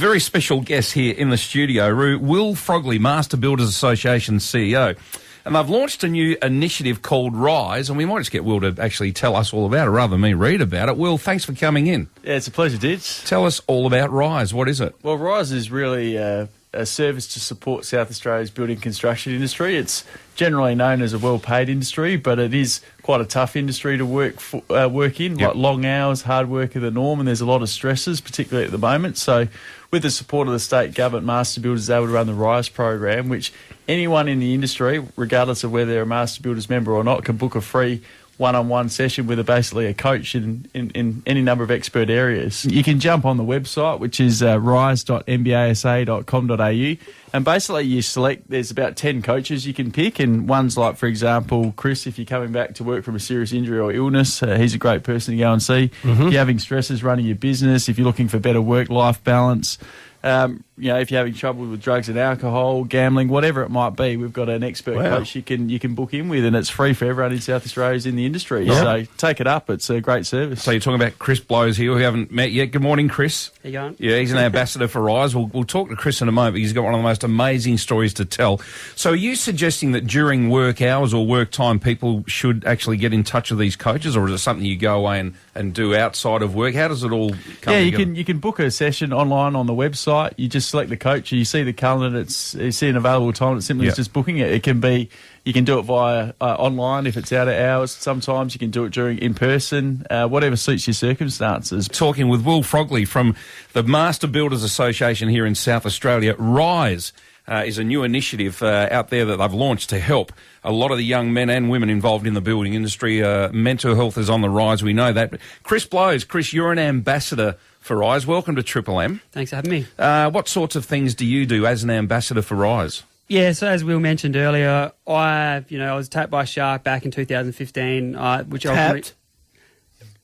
Very special guest here in the studio, Will Frogley, Master Builders Association CEO. And they've launched a new initiative called Rise, and we might just get Will to actually tell us all about it rather than me read about it. Will, thanks for coming in. Yeah, it's a pleasure, Ditts. Tell us all about Rise. What is it? Well, Rise is really a service to support South Australia's building construction industry. It's generally known as a well-paid industry, but it is quite a tough industry to work in. Yep. Like long hours, hard work are the norm, and there's a lot of stresses, particularly at the moment. So with the support of the state government, Master Builders is able to run the Rise program, which anyone in the industry, regardless of whether they're a Master Builders member or not, can book a free one-on-one session with basically a coach in any number of expert areas. You can jump on the website, which is rise.mbasa.com.au, and basically you select, there's about 10 coaches you can pick, and one's like, for example, Chris, if you're coming back to work from a serious injury or illness, he's a great person to go and see. If you're having stresses running your business, if you're looking for better work-life balance, if you're having trouble with drugs and alcohol, gambling, whatever it might be, we've got an expert coach you can book in with, and it's free for everyone in South Australia who's in the industry. Yeah. So take it up. It's a great service. So you're talking about Chris Blows here, who we haven't met yet. Good morning, Chris. How you going? Yeah, he's an ambassador for Rise. We'll talk to Chris in a moment. He's got one of the most amazing stories to tell. So are you suggesting that during work hours or work time, people should actually get in touch with these coaches, or is it something you go away and do outside of work? How does it all come together? You can book a session online on the website. You just select the coach, you see the calendar, you see an available time, it's simply just booking it. It can be, you can do it via online if it's out of hours. Sometimes you can do it in person, whatever suits your circumstances. Talking with Will Frogley from the Master Builders Association here in South Australia. Rise is a new initiative out there that they've launched to help a lot of the young men and women involved in the building industry. Mental health is on the rise, we know that. But Chris Blows, Chris, you're an ambassador for Rise. Welcome to Triple M. Thanks for having me. What sorts of things do you do as an ambassador for Rise? Yeah, so as Will mentioned earlier, I was attacked by a shark back in 2015, which Tapped?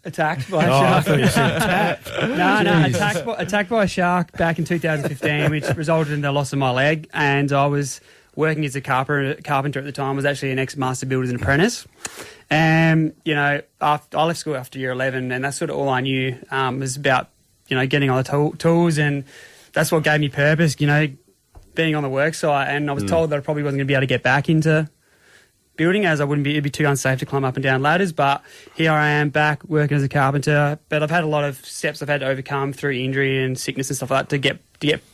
Attacked by a shark. I thought you said tapped. No, attacked by a shark back in 2015, which resulted in the loss of my leg, and I was working as a carpenter at the time. I was actually an ex-Master Builder's apprentice. And, I left school after year 11, and that's sort of all I knew was about, getting on the tools, and that's what gave me purpose, being on the work site. And I was told that I probably wasn't going to be able to get back into building, as it'd be too unsafe to climb up and down ladders. But here I am back working as a carpenter. But I've had a lot of steps I've had to overcome through injury and sickness and stuff like that to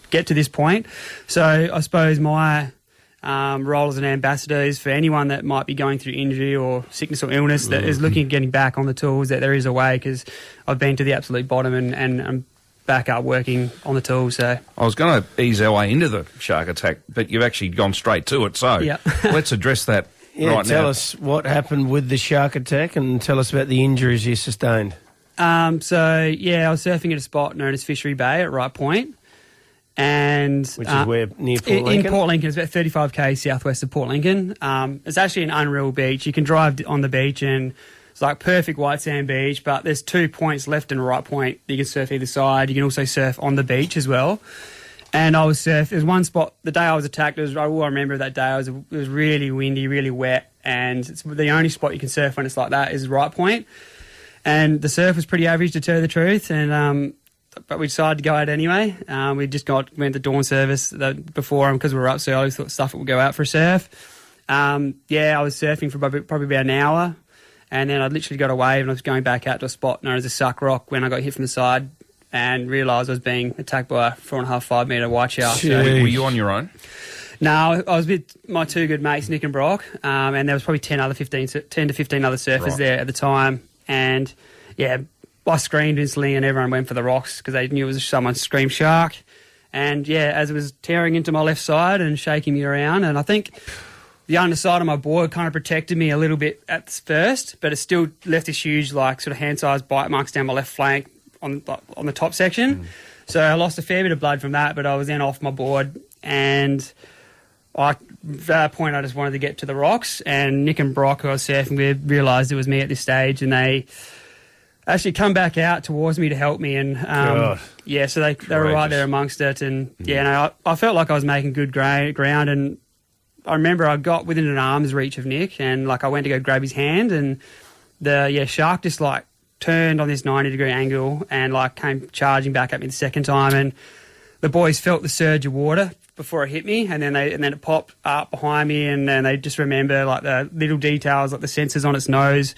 get to this point. So I suppose my role as an ambassador is for anyone that might be going through injury or sickness or illness that is looking at getting back on the tools, that there is a way, because I've been to the absolute bottom and I'm back up working on the tools. So I was going to ease our way into the shark attack, but you've actually gone straight to it. So let's address that right now. Tell us what happened with the shark attack and tell us about the injuries you sustained. I was surfing at a spot known as Fishery Bay at Right Point. Which is where, near Port Lincoln? In Port Lincoln. It's about 35 km southwest of Port Lincoln. It's actually an unreal beach. You can drive on the beach and it's like perfect white sand beach, but there's 2 points, left and right point. You can surf either side. You can also surf on the beach as well. And I was there's one spot, the day I was attacked, all I remember that day, it was really windy, really wet, and it's the only spot you can surf when it's like that is right point. And the surf was pretty average, to tell you the truth, and but we decided to go out anyway. We just went to dawn service before, because we were up so early, thought stuff would go out for a surf. I was surfing for probably about an hour, and then I literally got a wave and I was going back out to a spot known as a suck rock when I got hit from the side and realised I was being attacked by a 4.5 metre white shark. So, were you on your own? No, I was with my two good mates, Nick and Brock, and there was probably 10 to 15 other surfers there at the time. And, I screamed instantly and everyone went for the rocks because they knew it was someone screamed shark. And, as it was tearing into my left side and shaking me around, and I think the underside of my board kind of protected me a little bit at first, but it still left this huge, sort of hand-sized bite marks down my left flank on the top section. So I lost a fair bit of blood from that, but I was then off my board, and at that point I just wanted to get to the rocks, and Nick and Brock, who I was surfing with, realised it was me at this stage, and they actually come back out towards me to help me, and so they were right there amongst it, and I felt like I was making good ground, and I remember I got within an arm's reach of Nick, and I went to go grab his hand, and the shark just turned on this 90-degree angle and came charging back at me the second time, and the boys felt the surge of water before it hit me, and then it popped up behind me, and then they just remember like the little details, like the sensors on its nose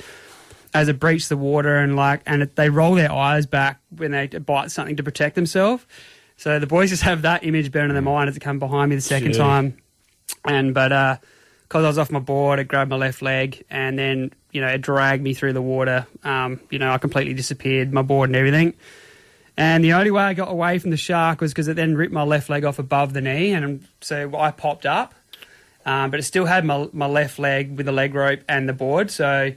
as it breached the water, and they roll their eyes back when they bite something to protect themselves. So the boys just have that image burned in their mind as it come behind me the second time. But because I was off my board, it grabbed my left leg, and then, it dragged me through the water. I completely disappeared, my board and everything. And the only way I got away from the shark was because it then ripped my left leg off above the knee, and so I popped up. But it still had my left leg with the leg rope and the board, so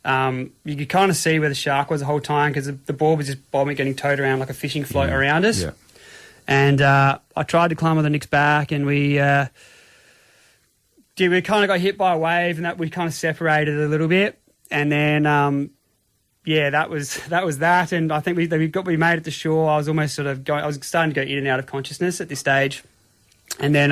you could kind of see where the shark was the whole time, because the board was just bobbing, getting towed around like a fishing float around us. Yeah. And I tried to climb on the Nick's back, and we kind of got hit by a wave, and that we kind of separated a little bit. And then, that was that. And I think we made it to shore. I was almost I was starting to go in and out of consciousness at this stage. And then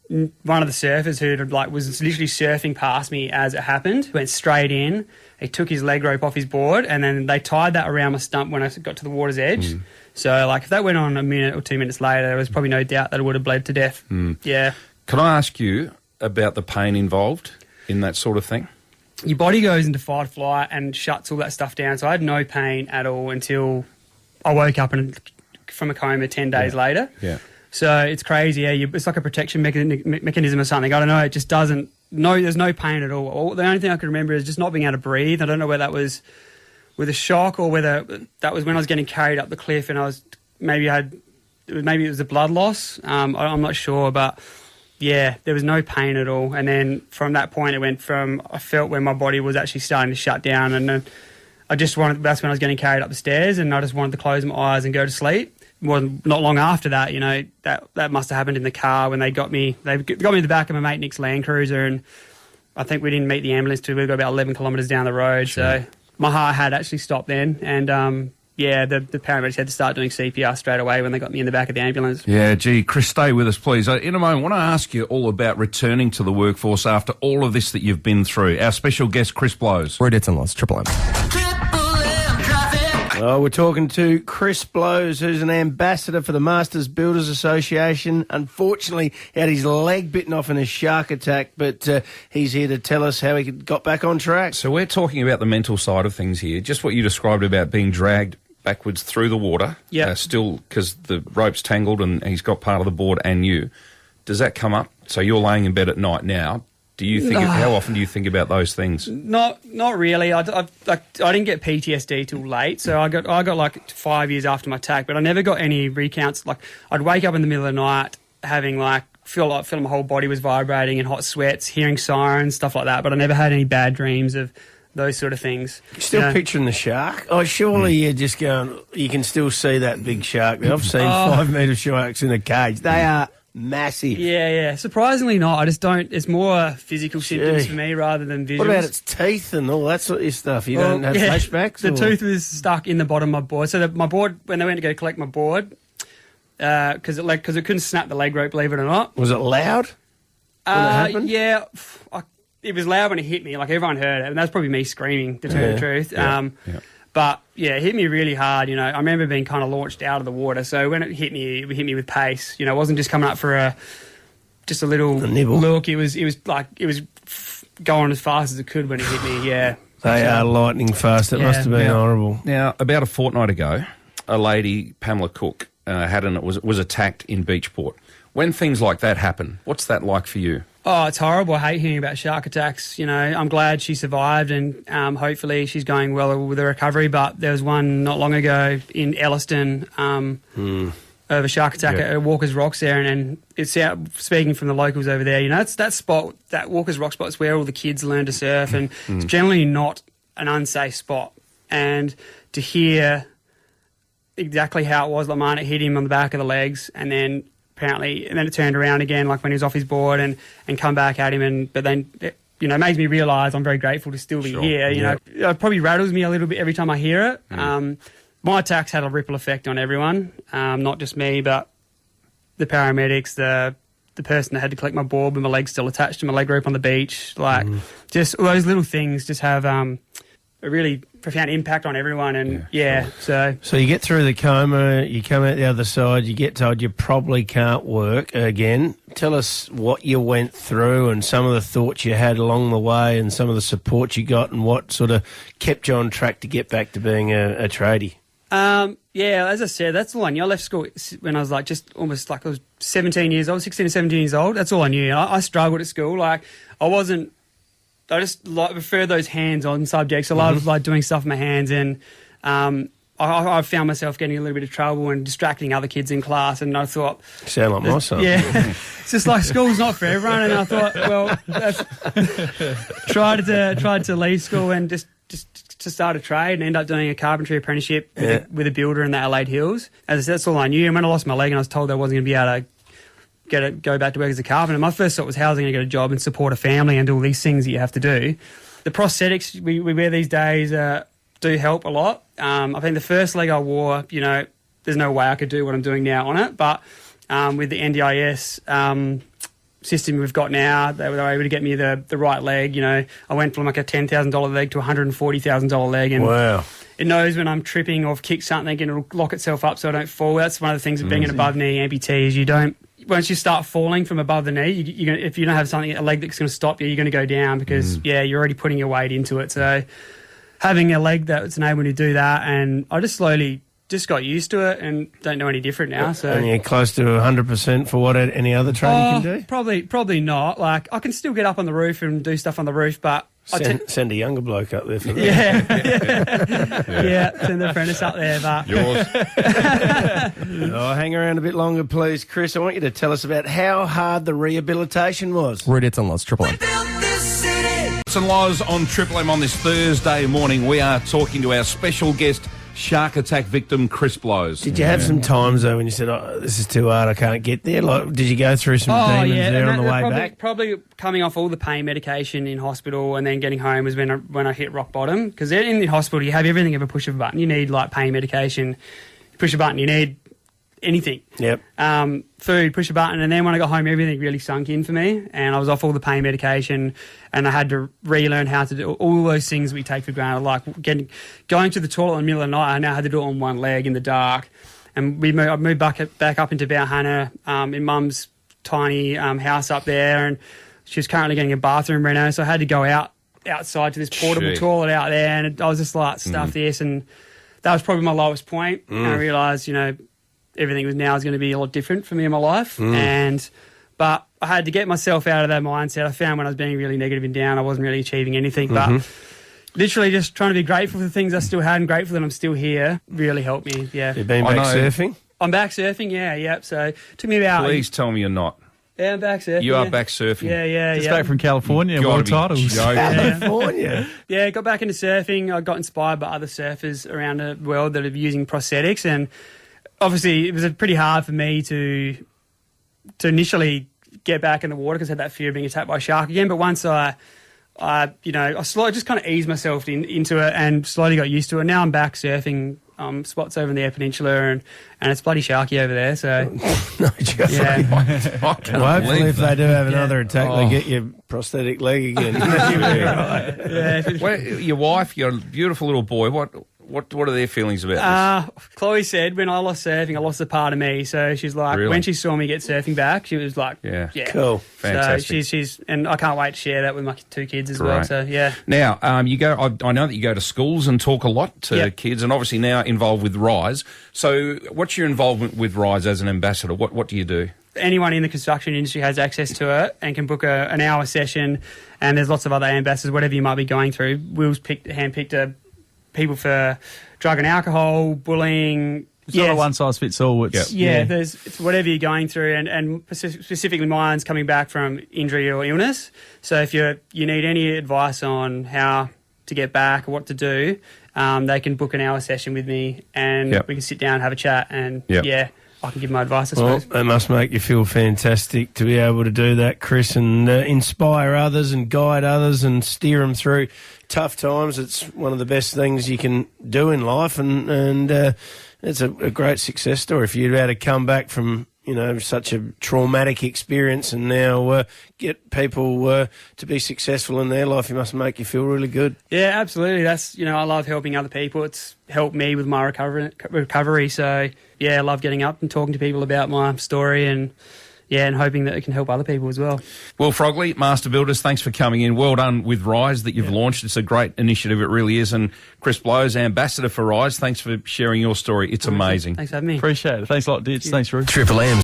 one of the surfers who was literally surfing past me as it happened went straight in. He took his leg rope off his board, and then they tied that around my stump when I got to the water's edge. So, if that went on a minute or 2 minutes later, there was probably no doubt that it would have bled to death. Yeah. Can I ask you about the pain involved in that sort of thing? Your body goes into fight or flight and shuts all that stuff down. So I had no pain at all until I woke up from a coma 10 days later. Yeah. So it's crazy. Yeah, it's like a protection mechanism or something. I don't know. It just doesn't. No, there's no pain at all. The only thing I can remember is just not being able to breathe. I don't know whether that was with a shock or whether that was when I was getting carried up the cliff and maybe it was a blood loss. I'm not sure, but yeah, there was no pain at all. And then from that point, it went from I felt when my body was actually starting to shut down, and then that's when I was getting carried up the stairs, and I just wanted to close my eyes and go to sleep. Well, not long after that, that must have happened in the car when they got me. They got me in the back of my mate Nick's Land Cruiser, and I think we didn't meet the ambulance till we got about 11 kilometres down the road. Sure. So my heart had actually stopped then, and the paramedics had to start doing CPR straight away when they got me in the back of the ambulance. Yeah, gee, Chris, stay with us, please. In a moment, I want to ask you all about returning to the workforce after all of this that you've been through. Our special guest, Chris Blows. Roo Ditts Will, Triple M. Oh, we're talking to Chris Blows, who's an ambassador for the Masters Builders Association. Unfortunately, he had his leg bitten off in a shark attack, but he's here to tell us how he got back on track. So we're talking about the mental side of things here, just what you described about being dragged backwards through the water, still because the rope's tangled and he's got part of the board and you. Does that come up? So you're laying in bed at night now. Do you think? How often do you think about those things? Not really. I didn't get PTSD till late, so I got like 5 years after my attack, but I never got any recounts. Like I'd wake up in the middle of the night having feeling my whole body was vibrating and hot sweats, hearing sirens, stuff like that. But I never had any bad dreams of those sort of things. Still picturing the shark? Oh, surely you're just going. You can still see that big shark. I've seen 5 metre sharks in a cage. They are massive. Yeah. Surprisingly not. I just don't. It's more physical symptoms for me rather than visuals. What about its teeth and all that sort of stuff? You don't have flashbacks? The tooth was stuck in the bottom of my board. So my board, when they went to go collect my board, because it couldn't snap the leg rope, believe it or not. Was it loud when it happened? Yeah. It was loud when it hit me. Like everyone heard it. And that's probably me screaming, to tell the truth. But yeah, it hit me really hard. I remember being kind of launched out of the water. So when it hit me with pace. It wasn't just coming up for just a little nibble. Look. It was going as fast as it could when it hit me. Yeah, they are lightning fast. It must have been horrible. Now, about a fortnight ago, a lady, Pamela Cook, was attacked in Beachport. When things like that happen, what's that like for you? Oh, it's horrible. I hate hearing about shark attacks. I'm glad she survived, and hopefully she's going well with the recovery. But there was one not long ago in Elliston of a shark attack at Walker's Rocks there, and it's out. Speaking from the locals over there, it's that spot, that Walker's Rock spot, is where all the kids learn to surf, and it's generally not an unsafe spot. And to hear exactly how it was, like mine, it hit him on the back of the legs, and then it turned around again, like when he was off his board, and come back at him. But then it makes me realise I'm very grateful to still be here. It probably rattles me a little bit every time I hear it. My attacks had a ripple effect on everyone, not just me, but the paramedics, the person that had to collect my board with my legs still attached to my leg rope on the beach. Just all those little things just have a really profound impact on everyone. And So you get through the coma, you come out the other side, you get told you probably can't work again. Tell us what you went through and some of the thoughts you had along the way and some of the support you got and what sort of kept you on track to get back to being a tradie. As I said, that's all I knew. I left school when I was like just almost like I was 17 years old, 16 or 17 years old. That's all I knew. I struggled at school. Like I just prefer those hands-on subjects. I love like doing stuff with my hands, and I found myself getting a little bit of trouble and distracting other kids in class. And I thought, sound like my son. Yeah, it's just like school's not for everyone. And I thought, well, tried to leave school and just to start a trade and end up doing a carpentry apprenticeship with a builder in the Adelaide Hills. As I said, that's all I knew. And when I lost my leg and I was told I wasn't going to be able to go back to work as a carpenter, my first thought was, how was I going to get a job and support a family and do all these things that you have to do? The prosthetics we wear these days do help a lot. I think the first leg I wore, there's no way I could do what I'm doing now on it. But with the NDIS system we've got now, they were able to get me the right leg. I went from like a $10,000 leg to a $140,000 leg. And wow. It knows when I'm tripping or kick something and it'll lock itself up so I don't fall. That's one of the things of being an above-knee amputee is once you start falling from above the knee, if you don't have a leg that's going to stop you, you're going to go down because, you're already putting your weight into it. So having a leg that's enabling you to do that, and I just slowly just got used to it and don't know any different now. So and you're close to 100% for what any other trade you can do? Probably not. Like, I can still get up on the roof and do stuff on the roof, but Send a younger bloke up there for that. Send the apprentice up there. But yours. Hang around a bit longer, please, Chris. I want you to tell us about how hard the rehabilitation was. Roo Ditts Will, Triple M. Ditts and Loz on Triple M on this Thursday morning. We are talking to our special guest, shark attack victim Chris Blows. Did you have some times though when you said, this is too hard, I can't get there? Like, did you go through some demons there on the way back? Probably coming off all the pain medication in hospital and then getting home was when I hit rock bottom. Because in the hospital you have everything of a push of a button. You need like pain medication, you push a button, you need anything. Yep. Food, push a button, and then when I got home, everything really sunk in for me, and I was off all the pain medication, and I had to relearn how to do all those things we take for granted, like going to the toilet in the middle of the night. I now had to do it on one leg in the dark, and I moved back up into Bauhana in Mum's tiny house up there, and she was currently getting a bathroom reno, so I had to go outside to this portable toilet out there, and I was just like, stuff this, and that was probably my lowest point, and I realised, everything was going to be a lot different for me in my life. But I had to get myself out of that mindset. I found when I was being really negative and down, I wasn't really achieving anything. But literally just trying to be grateful for the things I still had and grateful that I'm still here really helped me. Yeah. You've been back surfing? I'm back surfing, yeah. So it took me about... Please tell me you're not. Yeah, I'm back surfing. You are back surfing. Yeah. Just back from California, world titles. California. Yeah, got back into surfing. I got inspired by other surfers around the world that are using prosthetics, and obviously, it was pretty hard for me to initially get back in the water because I had that fear of being attacked by a shark again. But once I slowly just kind of eased myself into it and slowly got used to it. Now I'm back surfing spots over in the Eyre Peninsula, and it's bloody sharky over there. So no joke. Yeah. Well, hopefully, if they do have another attack, they get your prosthetic leg again. Well, your wife, your beautiful little boy. What are their feelings about this? Chloe said when I lost surfing, I lost a part of me. So she's like, when she saw me get surfing back, she was like, yeah. Cool. Fantastic. So she's and I can't wait to share that with my two kids as well. So yeah. Now, you go. I know that you go to schools and talk a lot to kids, and obviously now involved with Rise. So, what's your involvement with Rise as an ambassador? What do you do? Anyone in the construction industry has access to it and can book an hour session. And there's lots of other ambassadors, whatever you might be going through. Will's handpicked people for drug and alcohol, bullying. It's not a one-size-fits-all. It's whatever you're going through, and specifically mine's coming back from injury or illness. So if you need any advice on how to get back or what to do, they can book an hour session with me, and we can sit down and have a chat, and I can give my advice, I suppose. Well, that must make you feel fantastic to be able to do that, Chris, and inspire others and guide others and steer them through tough times. It's one of the best things you can do in life, and it's a great success story. If you'd had to come back from, such a traumatic experience, and now get people to be successful in their life. It must make you feel really good. Yeah, absolutely. That's, I love helping other people. It's helped me with my recovery. So, yeah, I love getting up and talking to people about my story and hoping that it can help other people as well. Well, Frogley, Master Builders, thanks for coming in. Well done with Rise that you've launched. It's a great initiative, it really is. And Chris Blows, Ambassador for Rise, thanks for sharing your story. It's amazing. Thanks for having me. Appreciate it. Thanks a lot, Ditts. Thanks, Roo. Triple M.